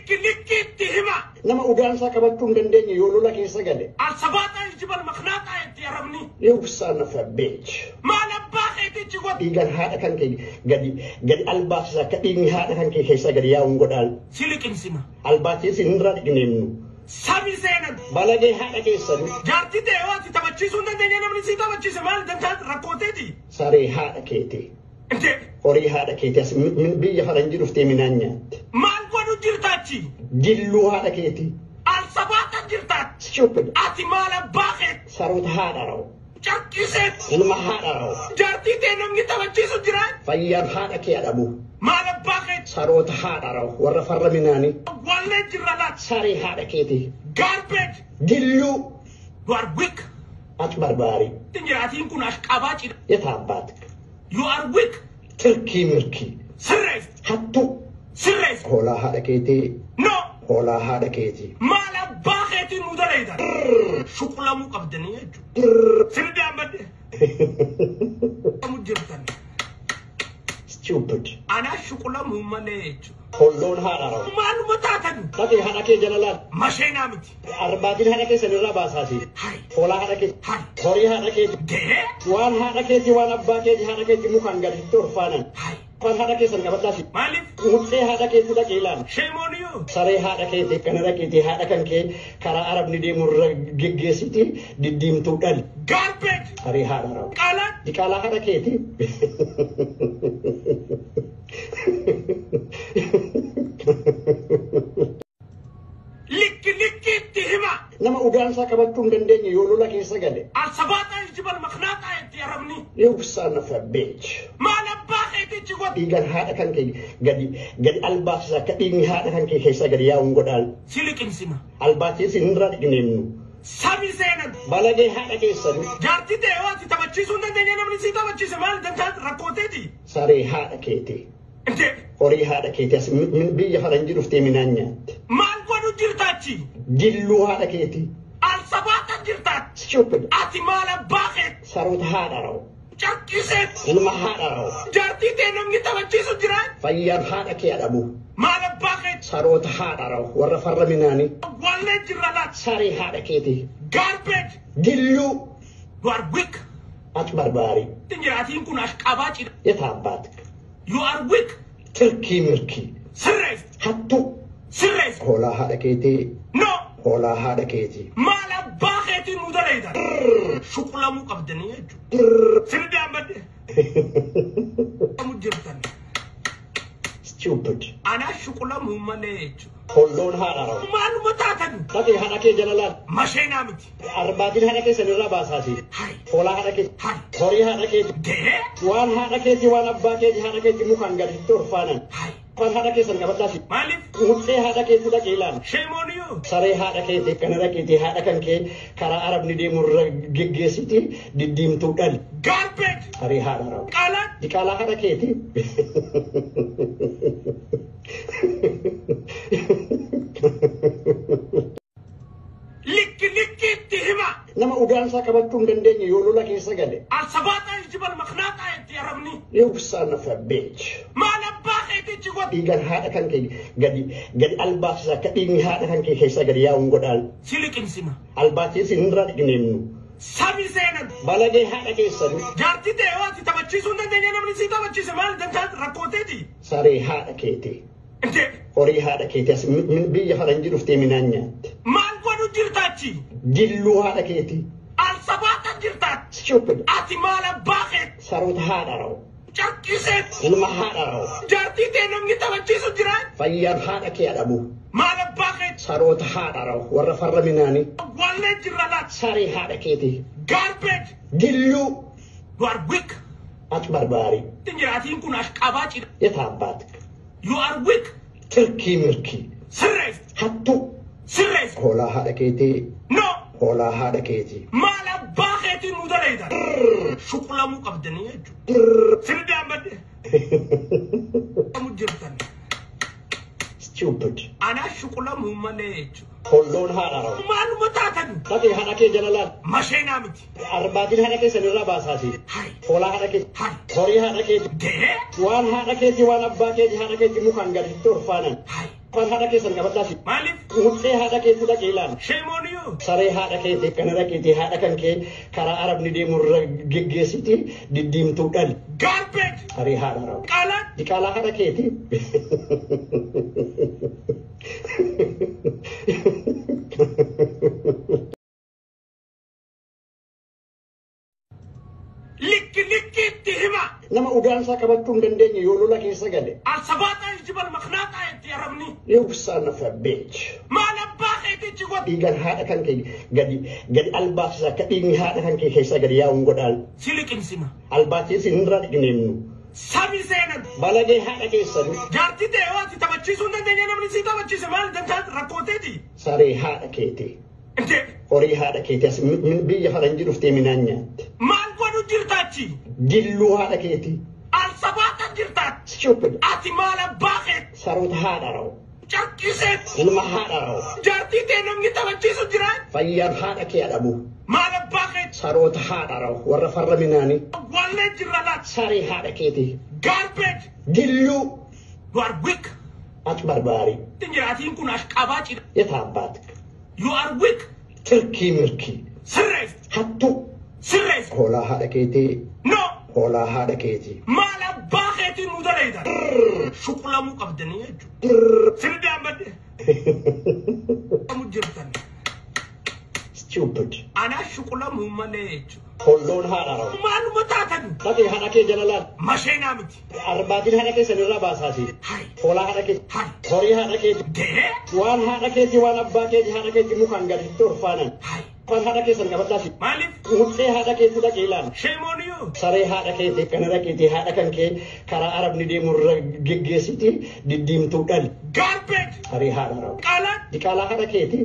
Likki hima. Nama udaan sa kabatun dendenya yolula kesa gade. Al-sabata jibal makhnata ya rabni. You son of a bitch. Mana bakit jigwa. Igan hada kan ke gadi albas sa kading hada kan ke kesa gade ya ungodal. Silikin sina. Albas sinra dignemnu. Sami Zainab. Balage hada kesa. Jarti dewa ti tabachi sundan denya namni sita bachi semal dan tat rakote di. Sare hada kete. Ente. Ori hada kete min biya faranjiru fte minanya. Mal kwanu jirtachi. Jillu hada kete. Al-sabata jirtat. Stupid. Ati mala bakit. Sarut hada raw. Charkiset. Ilma hada raw. Jarti denam ni tabachi sundiran. Fayyar hada ke adabu. Mala bakit. Sarut hada raw. Warra farra minani. Wale jiralat. Sare hada kete. Garbage. Jillu. You are weak. At barbari. Tinjiratin kun ashkabachi. Yatabat. You are weak. Turki milki. Sirres. Hattu. Sirres. Hola hada kete. No. Hola hada kete. Mala baketi mudarayda. Shukula mu qabdani yaju. Sirda ambade. Mujirtan. Stupid. Ana shukula mu maleju. Hold on hada raw. Malu matatan. Tapi hada ke jalalat. Mashena miti. Arbadin hada ke sanira basasi. Hai. Hola hada ke. Hai. Hori hada ke. De. Wan hada ke wan abba ke hada ke mukan gadi turfanan. Hai. Fan hada ke san kabatasi. Malif. Mutse hada ke tuda kelan. Shame on you. Sare hada ke te kanada ke te hada kan ke kara arab ni de murra geggesiti di dim tudal. Garbage. Sare hada raw. Kalat. Di kala hada ke te. Likki hima. Nama udaan sa kabatun dendenya yolula kesa gade. Al-sabata jibal makhnata ya rabni. You son of a bitch. Mana bakit jigwa. Igan hada kan ke gadi albas sa kading hada kan ke kesa gade ya ungodal. Silikin sina. Albas sinra dignemnu. Sami Zainab. Balage hada kesa. Jarti dewa ti tabachi sundan denya namni sita bachi semal dan tat rakote di. Sare hada kete. Ente. Ori hada kete min biya faranjiru fte minanya. Mal kwanu jirtachi. Jillu hada kete. Al-sabata jirtat. Stupid. Ati mala bakit. Sarut hada raw. Charkiset. Ilma hada raw. Jarti denam ni tabachi sundiran. Fayyar hada ke adabu. Mala bakit. Sarut hada raw. Warra farra minani. Wale jiralat. Sare hada kete. Garbage. Jillu. You are weak. At barbari. Tinjiratin kun ashkabachi. Yatabat. You are weak. Turki milki. Sirres. Hattu. Sirres. Hola hada kete. No. Hola hada kete. Mala baketi mudarayda. Shukula mu qabdani yaju. Sirda ambade. Mujirtan. Stupid. Ana shukula mu maleju. Hold on hada raw. Malu matatan. Tapi hada ke jalalat. Mashena miti. Arbadin hada ke sanira basasi. Hai. Hola hada ke. Hai. Hori hada ke. De. Wan hada ke wan abba ke hada ke mukan gadi turfanan. Hai. Fan hada ke san kabatasi. Malif. Mutse hada ke tuda kelan. Shame on you. Sare hada ke te kanada ke te hada kan ke kara arab ni de murra geggesiti di dim tudal. Garbage. Sare hada raw. Kalat. Di kala hada ke te. Likki hima. Nama udaan sa kabatun dendenya yolula kesa gade. Al-sabata jibal makhnata ya rabni. You son of a bitch. Mana bakit jigwa. Igan hada kan ke gadi albas sa kading hada kan ke kesa gade ya ungodal. Silikin sina. Albas sinra dignemnu. Sami Zainab. Balage hada kesa. Jarti dewa ti tabachi sundan denya namni sita bachi semal dan tat rakote di. Sare hada kete. Ente. Ori hada kete min biya faranjiru fte minanya. Mal kwanu jirtachi. Jillu hada kete. Al-sabata jirtat. Stupid. Ati mala bakit. Sarut hada raw. Charkiset. Ilma hada raw. Jarti denam ni tabachi sundiran. Fayyar hada ke adabu. Mala bakit. Sarut hada raw. Warra farra minani. Wale jiralat. Sare hada kete. Garbage. Jillu. You are weak. At barbari. Tinjiratin kun ashkabachi. Yatabat. You are weak. Turki milki. Sirres. Hattu. Sirres. Hola hada kete. No. Hola hada kete. Mala baketi mudarayda. Shukula mu qabdani yaju. Sirda ambade. Mujirtan. Stupid. Ana shukula mu maleju. Hold on hada raw. Malu matatan. Tapi hada ke jalalat. Mashena miti. Arbadin hada ke sanira basasi. Hai. Hola hada ke. Hai. Hori hada ke. De. Wan hada ke wan abba ke hada ke mukan gadi turfanan. Hai. Hada kesan kabatasi. Malif. Mutse hada ke tuda kelan. Shame on you. Sare hada ke te kanada ke te hada kan ke kara Arab ni demur geggesiti didim tudal. Garbage. Sare hada raw. Kalat. Dikala hada ke te. Likki tihima. Nama udan sa kabatun dandenya yolola ke sagade. Al sabata jibal makhnata ya rabni. You son of a bitch. Mana bakit jigwat. Igan hada kan ke gadi albasa ka dingi hada kan ke sagade ya ungodal. Silikin sina. Albati sinra dignemnu. Sami senan. Balage hada ke sadu. Jarti dewa ti tabachi sundan denya namni si tabachi se mal dantat rakote di. Sare hada ke te. Ente. Ori hada ke te min biya faranjiru te minanya. Mal wadu jirtachi. Dillu hada ke te. Al sabata jirtat. Stupid. Ati mala bakit. Sarut hada raw. Charkiset. Ilma hada raw. Jarti te namni tabachi su jiran. Fayyar hada ke adabu. Mala bakit. Sarut hada raw. Warra farra minani. Walle jiralat. Sare hada ke te. Garbage. Dillu. You are weak. At barbari. Tinjiratin kun ashkabachi. Yatabat. You are weak. Turki milki. Sirres. Hattu. Sirres. Hola hada ke te. No. Hola hada ke te. Mala bakit mudalayda. Shukla mu qabdani yaju. Sirdi ambade. Mujirtan. Stupid. Ana shukla mu maleju. Hold on hada raw. Malu matatan. Tapi hada ke jalalat. Mashena miti. Arbatin hada ke sanira basasi. Hai. Hola hada ke. Hai. Hori hada ke. De. Wan hada ke wan abba ke hada ke mukan gadi turfanan. Hai. Pan hada ke san kabatasi. Malif. Mutse hada ke tuda kelan. Shame on you. Sare hada ke te kanada ke te hada kan ke kara Arab ni demur geggesiti didim tudal. Garbage. Sare hada raw. Kalat. Dikala hada ke te.